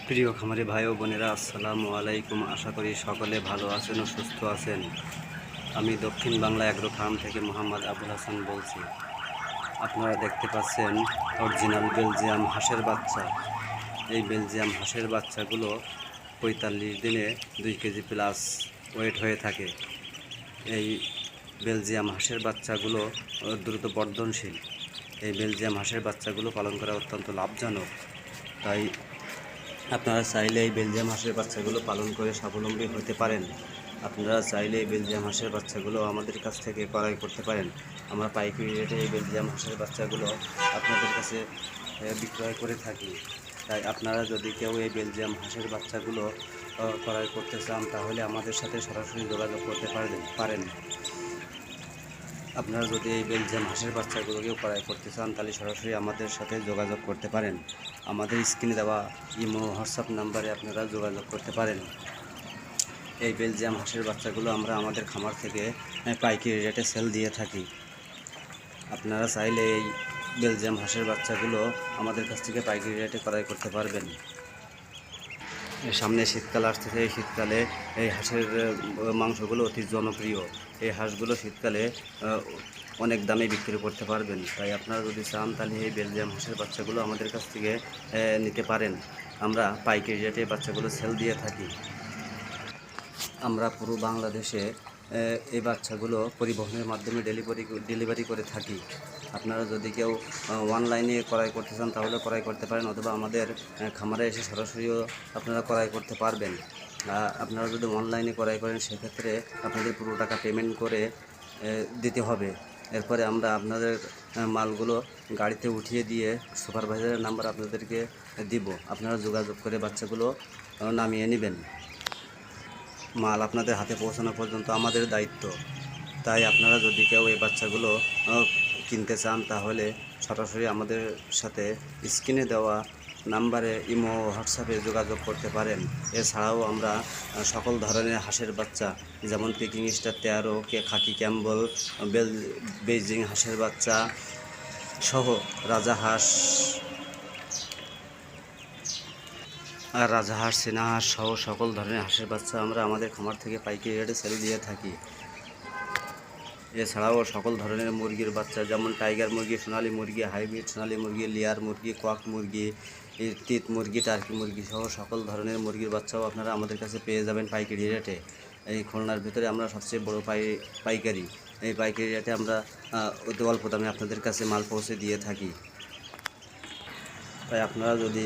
প্রিয় খামারি ভাই ও বোনেরা, আসসালামু আলাইকুম। আশা করি সকলে ভালো আছেন ও সুস্থ আছেন। আমি দক্ষিণ বাংলা অ্যাগ্রো ফার্ম থেকে মোহাম্মদ আবুল হাসান বলছি। আপনারা দেখতে পাচ্ছেন অরিজিনাল বেলজিয়াম হাঁসের বাচ্চা। এই বেলজিয়াম হাঁসের বাচ্চাগুলো 45 দিনে 2 কেজি প্লাস ওয়েট হয়ে থাকে। এই বেলজিয়াম হাঁসের বাচ্চাগুলো দ্রুত বর্ধনশীল। এই বেলজিয়াম হাঁসের বাচ্চাগুলো পালন করা অত্যন্ত লাভজনক। তাই আপনারা চাইলে এই বেলজিয়াম হাঁসের বাচ্চাগুলো পালন করে স্বাবলম্বী হতে পারেন। আপনারা চাইলে এই বেলজিয়াম হাঁসের বাচ্চাগুলো আমাদের কাছ থেকে ক্রয় করতে পারেন। আমরা পাইকারি রেটে এই বেলজিয়াম হাঁসের বাচ্চাগুলো আপনাদের কাছে বিক্রয় করে থাকি। তাই আপনারা যদি কেউ এই বেলজিয়াম হাঁসের বাচ্চাগুলো ক্রয় করতে চান, তাহলে আমাদের সাথে সরাসরি যোগাযোগ করতে পারেন। আপনারা যদি এই বেলজিয়াম হাঁসের বাচ্চাগুলোকেও ক্রয় করতে চান, তাহলে সরাসরি আমাদের সাথে যোগাযোগ করতে পারেন। আমাদের স্ক্রিনে দেওয়া ইমো হোয়াটসঅ্যাপ নাম্বারে আপনারা যোগাযোগ করতে পারেন। এই বেলজিয়াম হাঁসের বাচ্চাগুলো আমরা আমাদের খামার থেকে পাইকারি রেটে সেল দিয়ে থাকি। আপনারা চাইলে এই বেলজিয়াম হাঁসের বাচ্চাগুলো আমাদের কাছ থেকে পাইকারি রেটে ক্রয় করতে পারবেন। সামনে শীতকাল আসতেছে। এই শীতকালে এই হাঁসের মাংসগুলো অতি জনপ্রিয়। এই হাঁসগুলো শীতকালে অনেক দামে বিক্রি করতে পারবেন। তাই আপনারা যদি চান, তাহলে এই বেলজিয়াম হাঁসের বাচ্চাগুলো আমাদের কাছ থেকে নিতে পারেন। আমরা পাইকারি রেটে বাচ্চাগুলো সেল দিয়ে থাকি। আমরা পুরো বাংলাদেশে এই বাচ্চাগুলো পরিবহনের মাধ্যমে ডেলিভারি করে থাকি। আপনারা যদি কেউ অনলাইনে ক্রয় করতে চান, তাহলে ক্রয় করতে পারেন, অথবা আমাদের খামারে এসে সরাসরিও আপনারা ক্রয় করতে পারবেন। আপনারা যদি অনলাইনে ক্রয় করেন, সেক্ষেত্রে আপনাদের পুরো টাকা পেমেন্ট করে দিতে হবে। এরপরে আমরা আপনাদের মালগুলো গাড়িতে উঠিয়ে দিয়ে সুপারভাইজারের নাম্বার আপনাদেরকে দিব। আপনারা যোগাযোগ করে বাচ্চাগুলো নামিয়ে নেবেন। মাল আপনাদের হাতে পৌঁছানো পর্যন্ত আমাদের দায়িত্ব। তাই আপনারা যদি কেউ এই বাচ্চাগুলো কিনতে চান, তাহলে সরাসরি আমাদের সাথে স্ক্রিনে দেওয়া নাম্বারে ইমো হোয়াটসঅ্যাপে যোগাযোগ করতে পারেন। এছাড়াও আমরা সকল ধরনের হাঁসের বাচ্চা, যেমন পিকিং স্টার 13, খাকি ক্যাম্বল, বেইজিং হাঁসের বাচ্চা সহ রাজাহাঁস, রাজাহাঁস, চীনাহাঁস সহ সকল ধরনের হাঁসের বাচ্চা আমরা আমাদের খামার থেকে পাইকারি রেটে সেল দিয়ে থাকি। এছাড়াও সকল ধরনের মুরগির বাচ্চা, যেমন টাইগার মুরগি, সোনালী মুরগি, হাইব্রিড সোনালী মুরগি, লেয়ার মুরগি, কক মুরগি, তিত মুরগি, টার্কি মুরগি সহ সকল ধরনের মুরগির বাচ্চাও আপনারা আমাদের কাছে পেয়ে যাবেন পাইকারি রেটে। এই খুলনার ভিতরে আমরা সবচেয়ে বড় পাইকারি। এই পাইকারি রেটে আমরা অতি অল্প দামে আপনাদের কাছে মাল পৌঁছে দিয়ে থাকি। তাই আপনারা যদি